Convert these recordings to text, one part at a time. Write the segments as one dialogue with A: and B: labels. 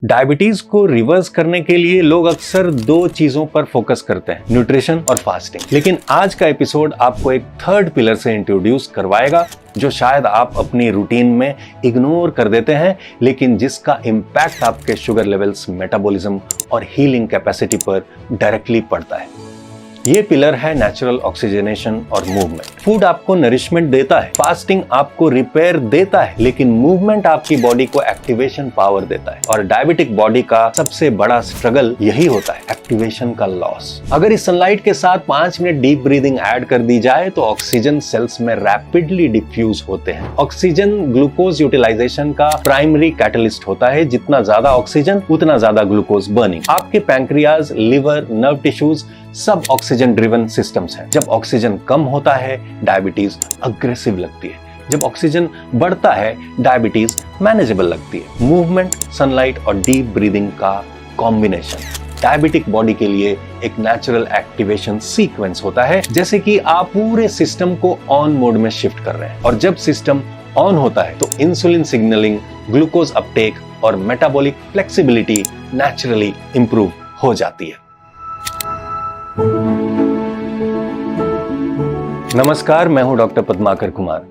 A: Diabetes को reverse करने के लिए लोग अक्सर दो चीजों पर फोकस करते हैं, न्यूट्रिशन और फास्टिंग। लेकिन आज का एपिसोड आपको एक थर्ड पिलर से इंट्रोड्यूस करवाएगा जो शायद आप अपनी रूटीन में इग्नोर कर देते हैं, लेकिन जिसका इम्पैक्ट आपके शुगर लेवल्स, मेटाबॉलिज्म और हीलिंग कैपेसिटी पर डायरेक्टली पड़ता है। ये पिलर है नेचुरल ऑक्सीजनेशन और मूवमेंट। फूड आपको नरिशमेंट देता है, फास्टिंग आपको रिपेयर देता है, लेकिन मूवमेंट आपकी बॉडी को एक्टिवेशन पावर देता है। और डायबिटिक बॉडी का सबसे बड़ा स्ट्रगल यही होता है, एक्टिवेशन का लॉस। अगर इस सनलाइट के साथ 5 मिनट डीप ब्रीदिंग ऐड कर दी जाए तो ऑक्सीजन सेल्स में रैपिडली डिफ्यूज होते हैं। ऑक्सीजन ग्लूकोज यूटिलाइजेशन का प्राइमरी कैटलिस्ट होता है। जितना ज्यादा ऑक्सीजन उतना ज्यादा ग्लूकोज बर्निंग। आपके पैंक्रियाज, लिवर, नर्व टिश्यूज सब ऑक्सीजन ड्रिवन सिस्टम्स हैं। जब ऑक्सीजन कम होता है डायबिटीज अग्रेसिव लगती है, जब ऑक्सीजन बढ़ता है डायबिटीज मैनेजेबल लगती है। मूवमेंट, सनलाइट और डीप ब्रीदिंग का कॉम्बिनेशन डायबिटिक बॉडी के लिए एक नेचुरल एक्टिवेशन सीक्वेंस होता है, जैसे कि आप पूरे सिस्टम को ऑन मोड में शिफ्ट कर रहे हैं। और जब सिस्टम ऑन होता है तो इंसुलिन सिग्नलिंग, ग्लूकोज अपटेक और मेटाबॉलिक फ्लेक्सिबिलिटी नेचुरली इंप्रूव हो जाती है। नमस्कार, मैं हूं डॉक्टर पद्माकर कुमार।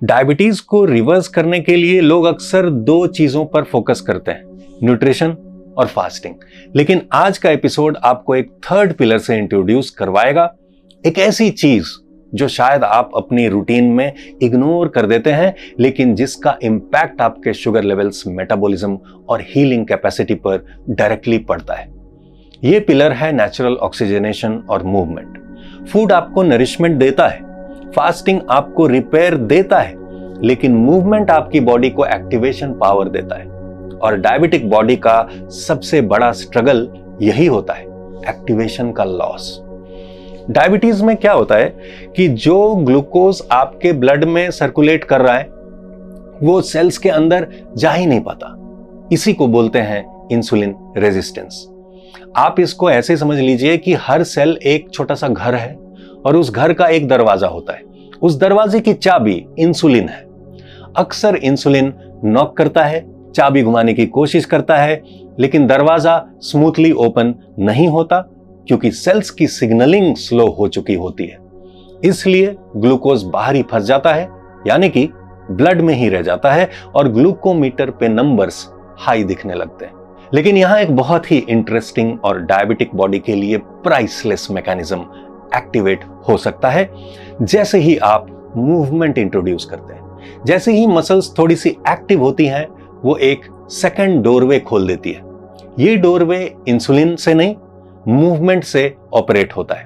A: डायबिटीज को रिवर्स करने के लिए लोग अक्सर दो चीजों पर फोकस करते हैं, न्यूट्रिशन और फास्टिंग। लेकिन आज का एपिसोड आपको एक थर्ड पिलर से इंट्रोड्यूस करवाएगा, एक ऐसी चीज जो शायद आप अपनी रूटीन में इग्नोर कर देते हैं, लेकिन जिसका इम्पैक्ट आपके शुगर लेवल्स, मेटाबॉलिज्म और हीलिंग कैपेसिटी पर डायरेक्टली पड़ता है। ये पिलर है नेचुरल ऑक्सीजनेशन और मूवमेंट। फूड आपको नरिशमेंट देता है, फास्टिंग आपको रिपेयर देता है, लेकिन मूवमेंट आपकी बॉडी को एक्टिवेशन पावर देता है। और डायबिटिक बॉडी का सबसे बड़ा स्ट्रगल यही होता है, एक्टिवेशन का लॉस। डायबिटीज में क्या होता है कि जो ग्लूकोज आपके ब्लड में सर्कुलेट कर रहा है वो सेल्स के अंदर जा ही नहीं पाता। इसी को बोलते हैं इंसुलिन रेजिस्टेंस। आप इसको ऐसे समझ लीजिए कि हर सेल एक छोटा सा घर है और उस घर का एक दरवाजा होता है। उस दरवाजे की चाबी इंसुलिन है। अक्सर इंसुलिन नॉक करता है, चाबी घुमाने की कोशिश करता है, लेकिन दरवाजा स्मूथली ओपन नहीं होता क्योंकि सेल्स की सिग्नलिंग स्लो हो चुकी होती है। इसलिए ग्लूकोज बाहर ही फंस जाता है, यानी कि ब्लड में ही रह जाता है और ग्लूकोमीटर पे नंबर्स हाई दिखने लगते हैं। लेकिन यहां एक बहुत ही इंटरेस्टिंग और डायबिटिक बॉडी के लिए प्राइसलेस मैकेनिज्म एक्टिवेट हो सकता है। जैसे ही आप मूवमेंट इंट्रोड्यूस करते हैं, जैसे ही मसल्स थोड़ी सी एक्टिव होती हैं, वो एक सेकंड डोरवे खोल देती है। ये डोरवे इंसुलिन से नहीं, मूवमेंट से ऑपरेट होता है।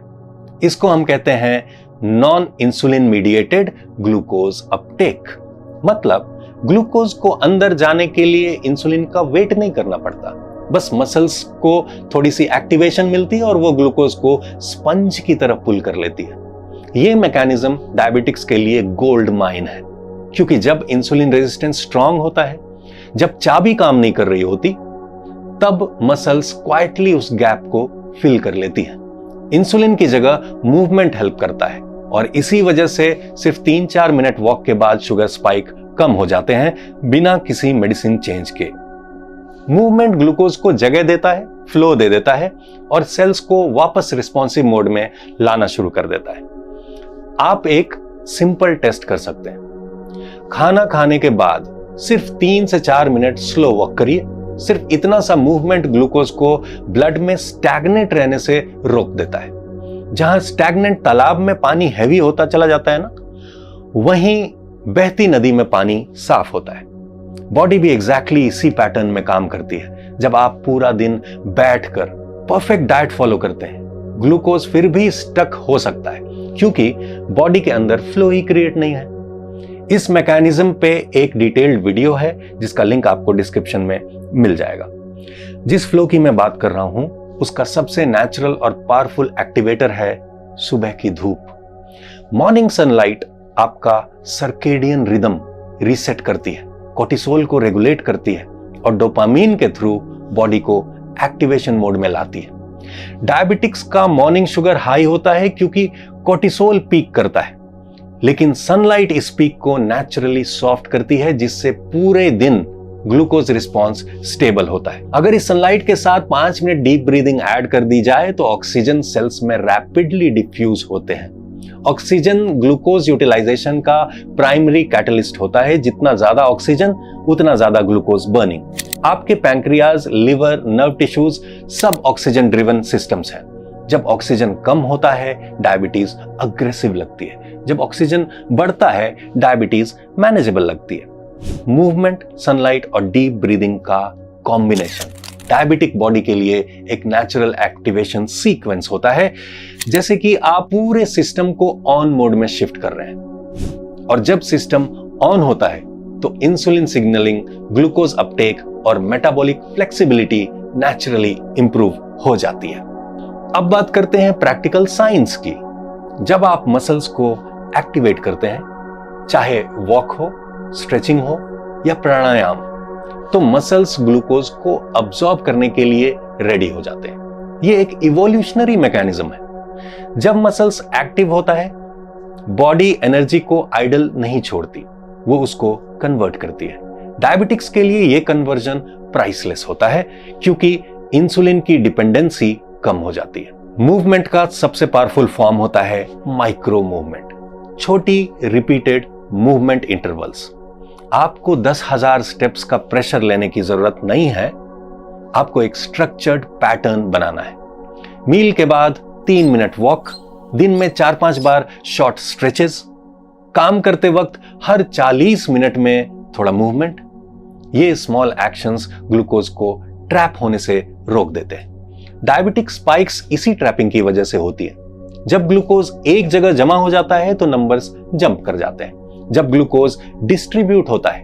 A: इसको हम कहते हैं non insulin mediated glucose Uptake. मतलब ग्लूकोज को अंदर जाने के लिए इंसुलिन का वेट नहीं करना पड़ता, बस मसल्स को थोड़ी सी एक्टिवेशन मिलती है और वो ग्लूकोज को स्पंज की तरफ पुल कर लेती है। ये मैकेनिज्म डायबिटिक्स के लिए गोल्ड माइन है, क्योंकि जब इंसुलिन रेजिस्टेंस स्ट्रांग होता है, जब चाबी काम नहीं कर रही होती, तब मसल्स क्वाइटली उस गैप को फिल कर लेती है। इंसुलिन की जगह मूवमेंट हेल्प करता है और इसी वजह से सिर्फ 3-4 मिनट वॉक के बाद शुगर स्पाइक कम हो जाते हैं बिना किसी मेडिसिन चेंज के। मूवमेंट ग्लूकोज को जगह देता है, फ्लो दे देता है और सेल्स को वापस रिस्पॉन्सिव मोड में लाना शुरू कर देता है। आप एक सिंपल टेस्ट कर सकते हैं। खाना खाने के बाद सिर्फ 3 से 4 मिनट स्लो वॉक करिए। सिर्फ इतना सा मूवमेंट ग्लूकोज को ब्लड में स्टैग्नेट रहने से रोक देता है। जहां स्टैग्नेंट तालाब में पानी हैवी होता चला जाता है ना, वहीं बहती नदी में पानी साफ होता है। बॉडी भी एग्जैक्टली इसी पैटर्न में काम करती है। जब आप पूरा दिन बैठकर परफेक्ट डाइट फॉलो करते हैं, ग्लूकोज फिर भी स्टक हो सकता है क्योंकि बॉडी के अंदर फ्लो ही क्रिएट नहीं है। इस मैकेनिज्म पे एक डिटेल्ड वीडियो है जिसका लिंक आपको डिस्क्रिप्शन में मिल जाएगा। जिस फ्लो की मैं बात कर रहा हूं उसका सबसे नेचुरल और पावरफुल एक्टिवेटर है सुबह की धूप। मॉर्निंग सनलाइट आपका सर्केडियन रिदम रीसेट करती है, कोर्टिसोल को रेगुलेट करती है और डोपामीन के थ्रू बॉडी को एक्टिवेशन मोड में लाती है। डायबिटिक्स का मॉर्निंग शुगर हाई होता है क्योंकि कोर्टिसोल पीक करता है, लेकिन सनलाइट इस पीक को नेचुरली सॉफ्ट करती है, जिससे पूरे दिन ग्लूकोज रिस्पॉन्स स्टेबल होता है। अगर इस सनलाइट के साथ 5 मिनट डीप ब्रीदिंग ऐड कर दी जाए तो ऑक्सीजन सेल्स में रैपिडली डिफ्यूज होते हैं। ऑक्सीजन ग्लूकोज यूटिलाइजेशन का प्राइमरी कैटलिस्ट होता है। जितना ज्यादा ऑक्सीजन उतना ज्यादा ग्लूकोज बर्निंग। आपके पैंक्रियाज, लिवर, नर्व टिश्यूज सब ऑक्सीजन ड्रिवन सिस्टम्स हैं। जब ऑक्सीजन कम होता है डायबिटीज अग्रेसिव लगती है, जब ऑक्सीजन बढ़ता है डायबिटीज मैनेजेबल लगती है। मूवमेंट, सनलाइट और डीप ब्रीदिंग का कॉम्बिनेशन डायबिटिक बॉडी के लिए एक नेचुरल एक्टिवेशन सीक्वेंस होता है, जैसे कि आप पूरे सिस्टम को ऑन मोड में शिफ्ट कर रहे हैं। और जब सिस्टम ऑन होता है तो इंसुलिन सिग्नलिंग, ग्लूकोज अपटेक और मेटाबॉलिक फ्लेक्सिबिलिटी नेचुरली इंप्रूव हो जाती है। अब बात करते हैं प्रैक्टिकल साइंस की। जब आप मसल्स को एक्टिवेट करते हैं, चाहे वॉक हो, स्ट्रेचिंग हो या प्राणायाम, तो मसल्स ग्लूकोज को अब्सॉर्ब करने के लिए रेडी हो जाते हैं। यह एक इवोल्यूशनरी मैकेनिज्म है। जब मसल्स एक्टिव होता है, बॉडी एनर्जी को आइडल नहीं छोड़ती, वो उसको कन्वर्ट करती है। डायबिटिक्स के लिए यह कन्वर्जन प्राइसलेस होता है क्योंकि इंसुलिन की डिपेंडेंसी कम हो जाती है। मूवमेंट का सबसे पावरफुल फॉर्म होता है माइक्रो मूवमेंट, छोटी रिपीटेड मूवमेंट इंटरवल्स। आपको 10,000 स्टेप्स का प्रेशर लेने की जरूरत नहीं है, आपको एक स्ट्रक्चर्ड पैटर्न बनाना है। मील के बाद 3 मिनट वॉक, दिन में 4-5 बार शॉर्ट स्ट्रेचेस, काम करते वक्त हर 40 मिनट में थोड़ा मूवमेंट। ये स्मॉल एक्शंस ग्लूकोज को ट्रैप होने से रोक देते हैं। डायबिटिक स्पाइक्स इसी ट्रैपिंग की वजह से होती है। जब ग्लूकोज एक जगह जमा हो जाता है तो नंबर्स जंप कर जाते हैं। जब ग्लूकोज डिस्ट्रीब्यूट होता है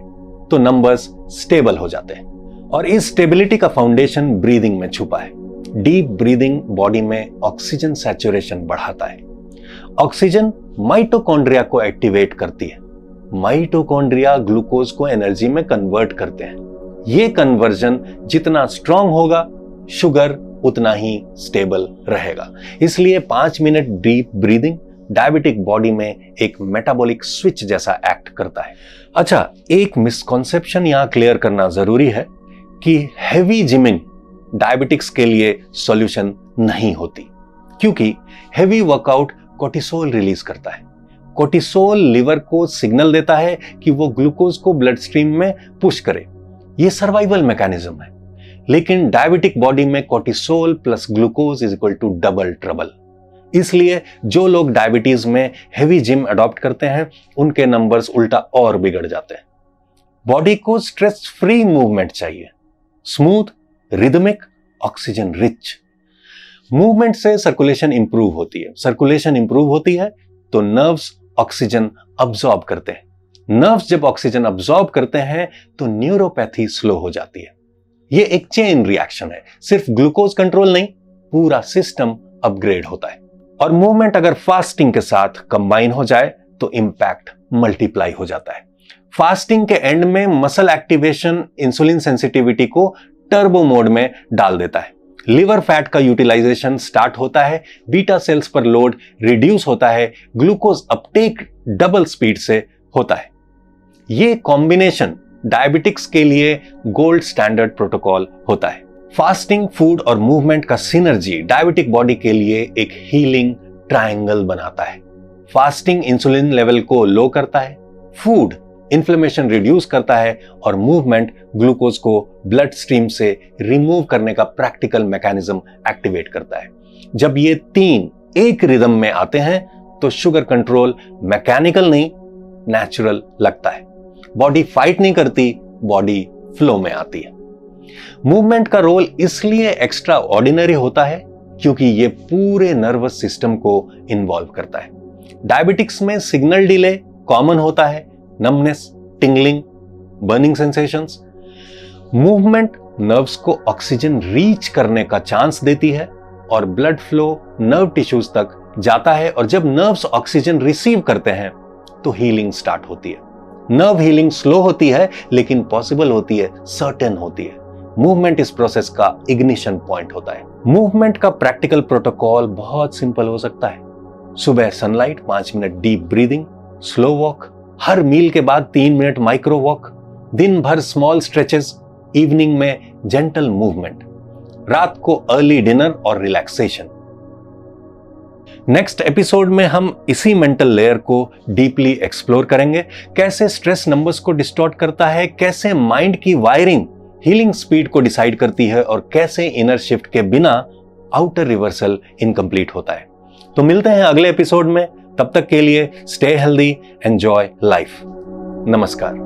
A: तो नंबर्स स्टेबल हो जाते हैं। और इस स्टेबिलिटी का फाउंडेशन ब्रीदिंग में छुपा है। डीप ब्रीदिंग बॉडी में ऑक्सीजन सैचुरेशन बढ़ाता है। ऑक्सीजन माइटोकॉन्ड्रिया को एक्टिवेट करती है। माइटोकॉन्ड्रिया ग्लूकोज को एनर्जी में कन्वर्ट करते हैं। यह कन्वर्जन जितना स्ट्रांग होगा, शुगर उतना ही स्टेबल रहेगा। इसलिए 5 minute deep breathing diabetic body में एक मेटाबॉलिक स्विच जैसा एक्ट करता है। अच्छा, एक मिसकॉन्सेप्शन यहां क्लियर करना जरूरी है कि हेवी जिमिंग डायबिटिक्स के लिए सॉल्यूशन नहीं होती, क्योंकि हेवी वर्कआउट कोर्टिसोल रिलीज करता है। कोर्टिसोल लिवर को सिग्नल देता है कि वो ग्लूकोज को ब्लड स्ट्रीम में पुश करे। यह सर्वाइवल मैकेनिज्म है। लेकिन डायबिटिक बॉडी में cortisol plus glucose is equal to double trouble. इसलिए जो लोग डायबिटीज में हेवी जिम अडॉप्ट करते हैं, उनके नंबर्स उल्टा और बिगड़ जाते हैं। बॉडी को स्ट्रेस फ्री मूवमेंट चाहिए, smooth, rhythmic, oxygen rich. Movement से सर्कुलेशन इंप्रूव होती है। सर्कुलेशन इंप्रूव होती है तो नर्व्स ऑक्सीजन अब्सॉर्ब करते हैं। नर्व्स जब ऑक्सीजन अब्सॉर्ब करते हैं तो न्यूरोपैथी स्लो हो जाती है। यह एक चेन रिएक्शन है। सिर्फ ग्लूकोज कंट्रोल नहीं, पूरा सिस्टम अपग्रेड होता है। और मूवमेंट अगर फास्टिंग के साथ कंबाइन हो जाए तो इंपैक्ट मल्टीप्लाई हो जाता है। फास्टिंग के एंड में मसल एक्टिवेशन इंसुलिन सेंसिटिविटी को टर्बो मोड में डाल देता है। लिवर फैट का यूटिलाइजेशन स्टार्ट होता है, बीटा सेल्स पर लोड रिड्यूस होता है, ग्लूकोज अपटेक डबल स्पीड से होता है। यह कॉम्बिनेशन डायबिटिक्स के लिए गोल्ड स्टैंडर्ड प्रोटोकॉल होता है। फास्टिंग, फूड और मूवमेंट का सिनर्जी डायबिटिक बॉडी के लिए एक हीलिंग ट्रायंगल बनाता है। फास्टिंग इंसुलिन लेवल को लो करता है, फूड इन्फ्लेमेशन रिड्यूस करता है और मूवमेंट ग्लूकोज को ब्लड स्ट्रीम से रिमूव करने का प्रैक्टिकल मैकेनिज्म एक्टिवेट करता है। जब ये तीन एक रिदम में आते हैं तो शुगर कंट्रोल मैकेनिकल नहीं, नेचुरल लगता है। बॉडी फाइट नहीं करती, बॉडी फ्लो में आती है। मूवमेंट का रोल इसलिए एक्स्ट्रा ऑर्डिनरी होता है क्योंकि यह पूरे नर्वस सिस्टम को इन्वॉल्व करता है। डायबिटिक्स में सिग्नल डिले कॉमन होता है, numbness, tingling, burning sensations. Movement nerves को ऑक्सीजन रीच करने का चांस देती है और ब्लड फ्लो नर्व टिश्यूज तक जाता है। और जब नर्व्स ऑक्सीजन रिसीव करते हैं तो हीलिंग स्टार्ट होती है। नर्व हीलिंग स्लो होती है लेकिन पॉसिबल होती है, सर्टेन होती है। मूवमेंट इस प्रोसेस का इग्निशन पॉइंट होता है। मूवमेंट का प्रैक्टिकल प्रोटोकॉल बहुत सिंपल हो सकता है। सुबह sunlight, 5 minute deep breathing, slow walk, हर मील के बाद 3 मिनट माइक्रो वॉक, दिन भर स्मॉल स्ट्रेचेस, इवनिंग में जेंटल मूवमेंट, रात को अर्ली डिनर और रिलैक्सेशन। नेक्स्ट एपिसोड में हम इसी मेंटल लेयर को डीपली एक्सप्लोर करेंगे, कैसे स्ट्रेस नंबर्स को डिस्टॉर्ट करता है, कैसे माइंड की वायरिंग हीलिंग स्पीड को डिसाइड करती है और कैसे इनर शिफ्ट के बिना आउटर रिवर्सल इनकम्प्लीट होता है। तो मिलते हैं अगले एपिसोड में, तब तक के लिए स्टे हेल्दी, एंजॉय लाइफ। नमस्कार।